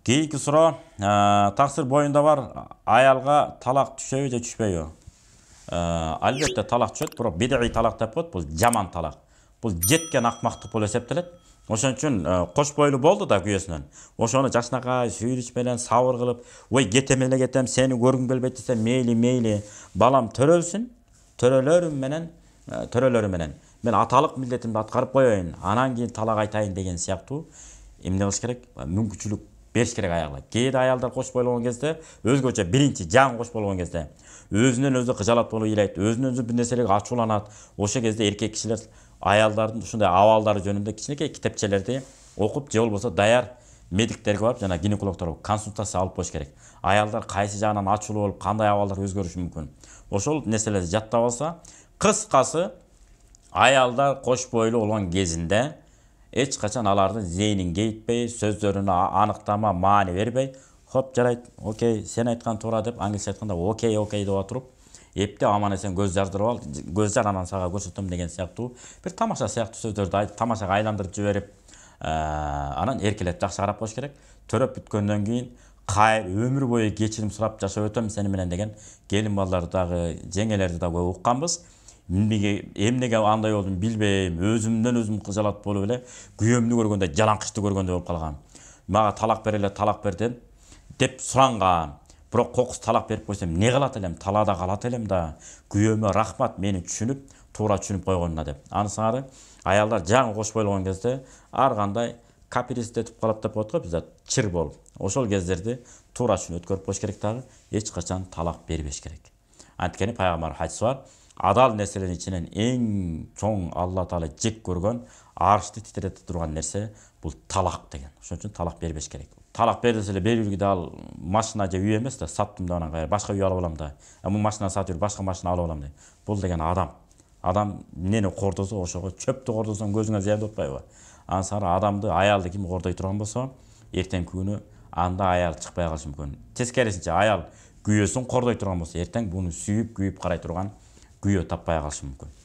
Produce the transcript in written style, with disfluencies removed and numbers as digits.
Кейинки суроо, таксир боюнда бар, аялга талак түшөбү же түшпөйбү? Албетте талак түшөт, бирок бидий талак деп коет, бул жаман талак. Бул жеткен акмактык болуп эсептелет. Ошон үчүн кош бойлуу болду да күйөөсүнөн. Ошону жакшынакай сүйрүш менен сабыр кылып, ой кетем эле кетем, сени көргүм келбейт десе, мейли, балам төрөлсүн, төрөлөрү менен мен аталык милдетимди аткарып коеюн, анан кийин талак айтайын деген сыяктуу эмне кылыш керек? Мүмкүнчүлүк бериш керек аялга. Кээде аялдар кош болгон кезде өзгөчө биринчи жаңы кош болгон кезде өзүнөн өзү кыжалат болуп ыйлайт, өзүнөн өзү бир нерселерге ачууланат. Ошол кезде эркек кишилер аялдардын ушундай абалдары жөнүндө кичинекей китепчелерди окуп, же болбосо даяр медиктерге барып, жана гинекологторго консультация алып коюш керек. Аялдар кайсы жагынан ачуулуу болуп, кандай абалдар өзгөрүшү мүмкүн. Ошол нерселерди жаттап алса, кыскасы аялдар кош бойлуу болгон кезинде эч качан алардын зээнин кейитпей, сөздөрүнө аныктама, маани бербей, хоп жарайт, окей, сен айткан туура деп, англисче айтканда окей деп отуруп, эптеп аман эсен көз жардырып ал, көз жар анан сага көрсөтөм деген сыяктуу бир тамаша сыяктуу сөздөрдү айтып, тамашага айландырып жиберип, анан эркелеп жакшы карап коюш керек. Төрөп бүткөндөн кийин өмүр бою кечирим сурап жашап өтөм сени менен деген келин балдарды дагы, жеңелерди да көп укканбыз. Эмнеге андай болдум билбейм, өзүмдөн өзүм кыжалат болуп эле, күйөөмдү көргөндө жалаңкычты көргөндөй болуп калгам. Мага талак бер деп суранган. Бирок кокус талак берип койсом, эмне кылат элем? Талаада калат элем да. Күйөөмө рахмат мени түшүнүп, туура түшүнүп койгонуна деп. Анысыңары аялдар жаңы кош болгон кезде ар кандай каприздетип калат деп коет го бизде, чыр болуп. Ошол кездерди туура түшүнүп өткөрүп коюш керек дагы, эч качан талак бербеш керек. Анткени пайгамбар хадиси бар, адал нерселердин ичинен эң чоң Алла Таала жек көргөн, арышты титирете турган нерсе бул талак деген. Ошон үчүн талак бербеш керек. Талак берилсе эле берүүгө да ал машина же үй эмес да, саттым да анан кайра башка үй алып алам да. Бул машина сатып жүрүп башка машина алып алам да. Бул деген адам. Адам эмнени кордосо ошого, чөптү кордосоң көзүңө зыян деп атпайбы? Ансары адамды, аялды ким кордой турган болсо, эртеңки күнү анда аял чыкпай калышы мүмкүн. Тескерисинче аял күйөөсүн кордой турган болсо, эртең буну сүйүп, күйүп карай турган күйөө таппай калышы мүмкүн.